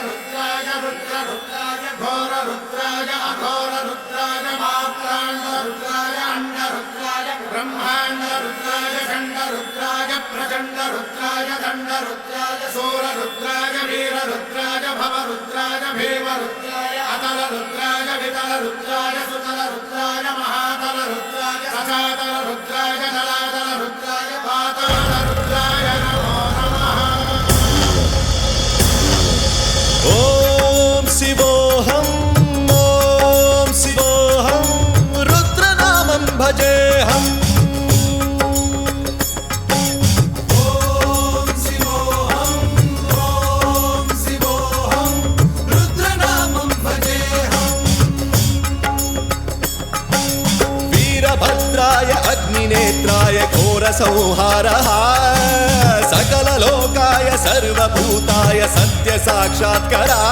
रुद्राय रुद्ररुद्राय घोररुद्राय अघोररुद्राय मात्राण्डरुद्राय अण्डरुद्राय ब्रह्माण्डरुद्राय खण्डरुद्राय प्रचण्डरुद्राय दण्डरुद्राय सूररुद्राय वीररुद्राय भवरुद्राय भीमरुद्राय अतलरुद्राय वितलरुद्राय सुतलरुद्राय महातलरुद्राय सचातलरुद्राय जलातलरुद्राय पातालरुद्राय नमो नमः। ओम शिवोऽहं रुद्रनामं भजेऽहम्। वीरभद्राय अग्निनेत्राय घोरसंहारः सकललोकाय सर्वभूताय सत्यसाक्षात्करा।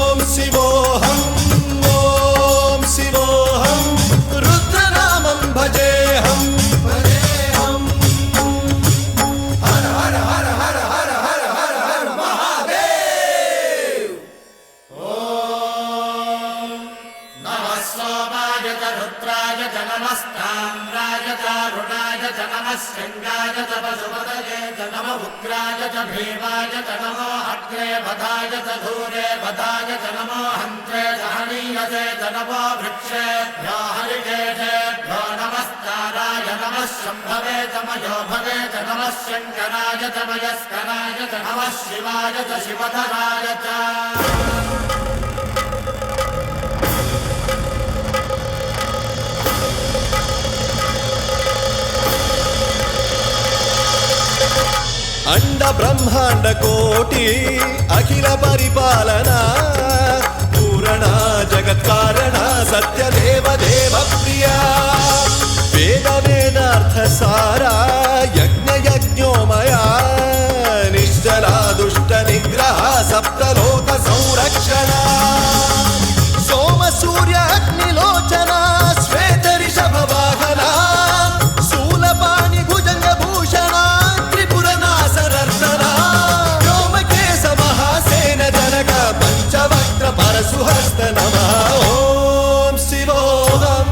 ॐ शिवोऽहं रुद्रनामं भजेऽहम्। हर हर हर हर हर हर हर हर महादेव। नमः सोमाय च रुद्राय च नमस्ताम्राय च अरुणाय च नमः शृङ्गाय च पशुपतये च नमः उग्राय च भीमाय च नमो अग्रे वधाय च धूरे वधाय च नमो हन्त्रे च हनीयसे च नमो वृक्षेभ्यो हरिकेशेभ्यो नमस्काराय नमः शम्भवे च मयोभवे च नमः शङ्कराय च मयस्कराय च नमः शिवाय च शिवधराय च। अंड ब्रह्मांड कोटि अखिल परिपालना पूरणा जगत्कारणा सत्यदेव देव प्रिया वेद वेदार्थ सारा यज्ञ यज्ञोमया निश्चला दुष्ट निग्रह सप्तलोक संरक्षणा सोम सूर्य अग्निलोचना श्वेत ऋषभ वाहना शूलपाणि भुजंग भूषणा पंचवक्त्र परशुहस्त नमः। ओम शिवोऽहं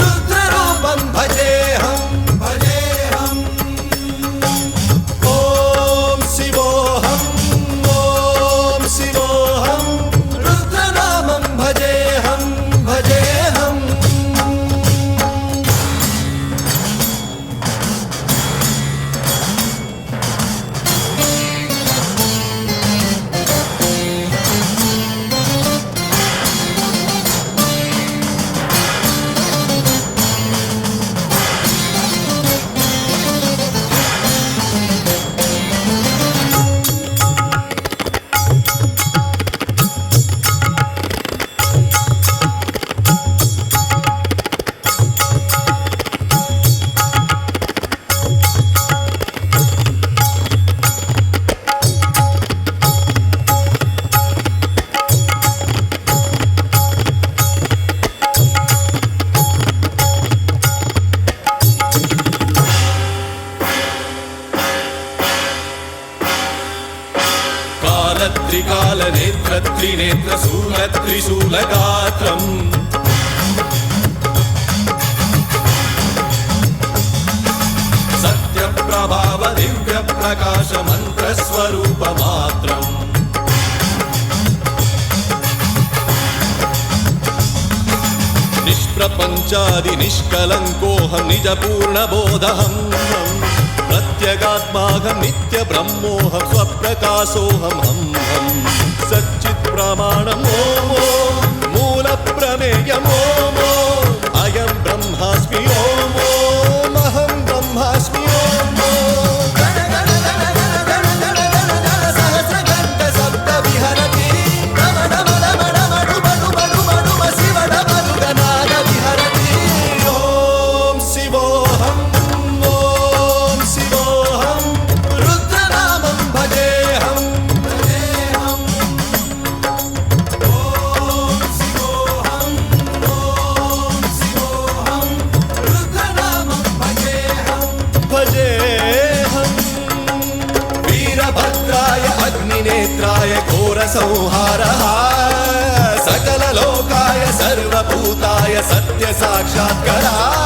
रुद्ररूपं भजेऽहम्। ओम शिवोऽहं रुद्रनामं भजेऽहम्। त्रिकालनेत्र त्रिनेत्र शूल त्रिशूलगात्रम् सत्यप्रभाव दिव्य प्रकाश मंत्र स्वरूप मात्रम् निष्प्रपंचादि निष्कलंकोऽहं निज पूर्ण बोधहम् प्रत्यगात्माहं नित्य ब्रह्मोऽहं स्वप्रकाशोऽहं सच्चित् प्रमाणम् ओम मूल प्रमेयम् ओम अयं ब्रह्मास्मि ओम अहं ब्रह्मास्मि ओम सहस्रघण्ट शब्द विहरति शिवडमरुगनाद विहरति। ओम शिवोऽहं रुद्रनामं भजेऽहम्। ओम शिवोऽहं संहारः सकललोकाय सर्वभूताय सत्य साक्षात्कारः